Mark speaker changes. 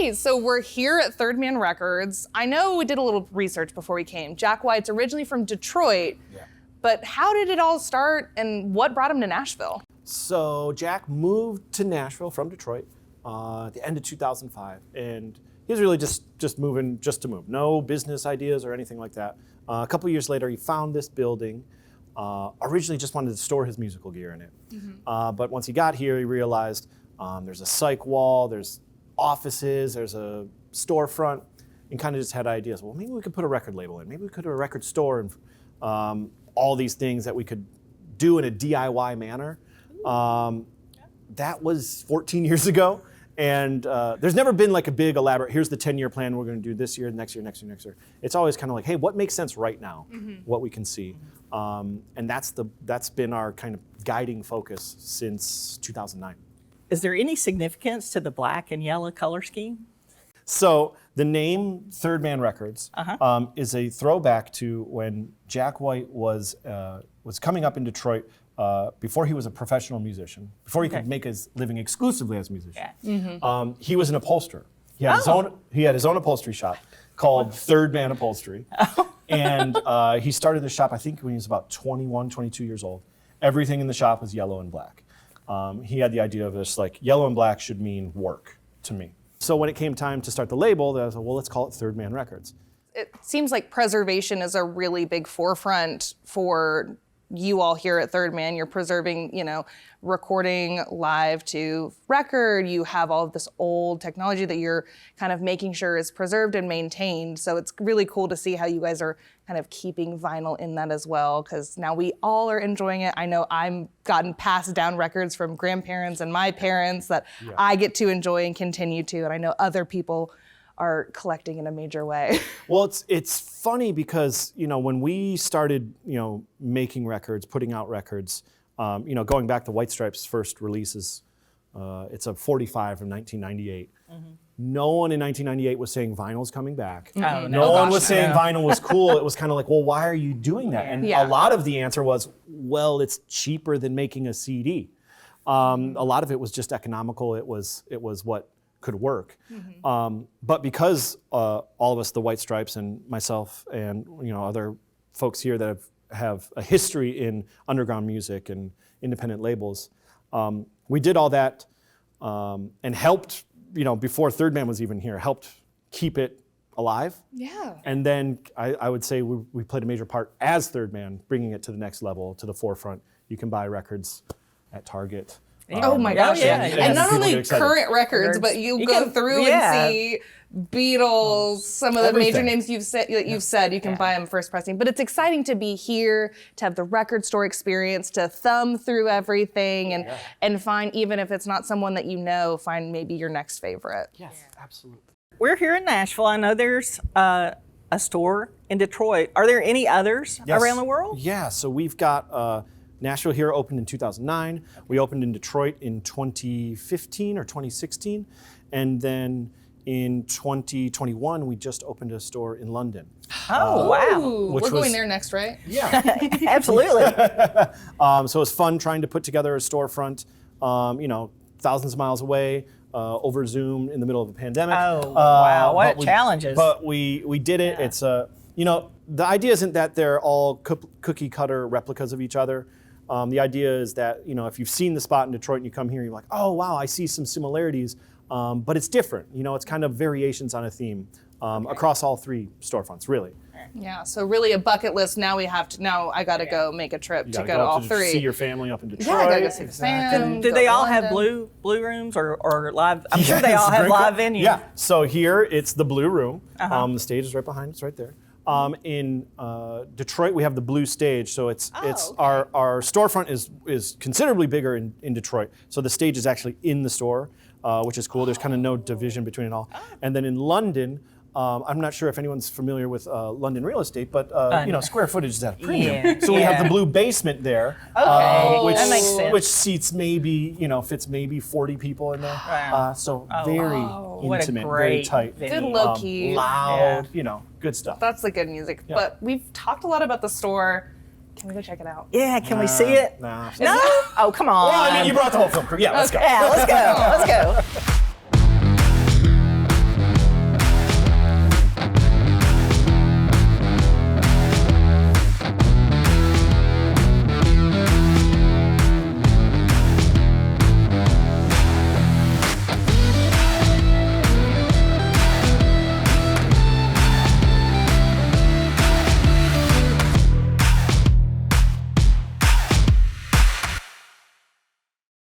Speaker 1: right, so we're here at Third Man Records. I know we did a little research before we came. Jack White's originally from Detroit, but how did it all start and what brought him to Nashville?
Speaker 2: So Jack moved to Nashville from Detroit at the end of 2005, and he was really just moving just to move. No business ideas or anything like that. A couple years later, he found this building. Originally just wanted to store his musical gear in it. But once he got here, he realized there's a psych wall, there's offices, there's a storefront, and kind of just had ideas. Well, maybe we could put a record label in. Maybe we could do a record store and all these things that we could do in a DIY manner. That was 14 years ago. And there's never been like a big elaborate, here's the 10-year plan we're going to do this year, next year, next year, next year. It's always kind of like, hey, what makes sense right now, what we can see. And that's been our kind of guiding focus since 2009.
Speaker 3: Is there any significance to the black and yellow color scheme?
Speaker 2: So the name Third Man Records is a throwback to when Jack White was coming up in Detroit before he was a professional musician, before he could make his living exclusively as a musician. He was an upholsterer. He had his own upholstery shop called Third Man Upholstery. And he started the shop, I think, when he was about 21, 22 years old. Everything in the shop was yellow and black. He had the idea of this, like, yellow and black should mean work to me. So when it came time to start the label, I was like, well, let's call it Third Man Records.
Speaker 1: It seems like preservation is a really big forefront for you all here at Third Man. You're preserving, recording live to record. You have all of this old technology that you're kind of making sure is preserved and maintained. So it's really cool to see how you guys are kind of keeping vinyl in that as well, because now we all are enjoying it. I know I'm gotten passed down records from grandparents and my parents that I get to enjoy and continue to, and I know other people are collecting in a major way.
Speaker 2: Well, it's funny because, when we started, making records, putting out records, going back to White Stripes' first releases, it's a 45 from 1998. No one in 1998 was saying vinyl's coming back. No one was saying vinyl was cool. It was kind of like, well, why are you doing that? And a lot of the answer was, well, it's cheaper than making a CD. A lot of it was just economical. It was what could work. But because all of us, the White Stripes and myself and other folks here that have a history in underground music and independent labels, we did all that and helped, before Third Man was even here, helped keep it alive. Yeah. And then I would say we played a major part as Third Man, bringing it to the next level, to the forefront. You can buy records at Target.
Speaker 1: Oh my gosh! And not only current records, but you go through and see Beatles, some of the major names you've said. You can buy them first pressing. But it's exciting to be here, to have the record store experience, to thumb through everything, and find, even if it's not someone that find maybe your next favorite.
Speaker 2: Yes, absolutely.
Speaker 3: We're here in Nashville. I know there's a store in Detroit. Are there any others around the world?
Speaker 2: Yeah. So we've got. Nashville here opened in 2009. We opened in Detroit in 2015 or 2016. And then in 2021, we just opened a store in London.
Speaker 3: Oh, wow.
Speaker 1: We're going there next, right?
Speaker 2: Yeah.
Speaker 3: Absolutely.
Speaker 2: So it was fun trying to put together a storefront, thousands of miles away, over Zoom in the middle of a pandemic.
Speaker 3: Oh, wow. What challenges.
Speaker 2: But we did it. It's, the idea isn't that they're all cookie cutter replicas of each other. The idea is that, if you've seen the spot in Detroit and you come here, you're like, oh, wow, I see some similarities, but it's different. It's kind of variations on a theme across all three storefronts, really.
Speaker 1: Yeah, so really a bucket list. Now I got to go make a trip to go to all three.
Speaker 2: See your family up in Detroit.
Speaker 1: Yeah, I got to go see the fam.
Speaker 3: Do they all have blue rooms or live? I'm sure they all have live venues.
Speaker 2: Yeah, so here it's the Blue Room. The stage is right behind us, right there. In Detroit, we have the Blue Stage, so our storefront is considerably bigger in Detroit. So the stage is actually in the store, which is cool. There's kind of no division between it all. And then in London, I'm not sure if anyone's familiar with London real estate, but square footage is at a premium. So we have the Blue Basement there,
Speaker 3: that makes sense.
Speaker 2: Which seats maybe fits maybe 40 people in there.
Speaker 3: Wow.
Speaker 2: So very intimate,
Speaker 3: very
Speaker 2: tight,
Speaker 1: good low key,
Speaker 2: loud, good stuff.
Speaker 1: That's the good music. Yeah. But we've talked a lot about the store. Can we go check it out?
Speaker 3: Yeah, can we see it?
Speaker 2: Nah.
Speaker 3: No? Oh, come on.
Speaker 2: Well, you brought the whole film crew. Yeah, let's go.
Speaker 3: Yeah, let's go. Let's go.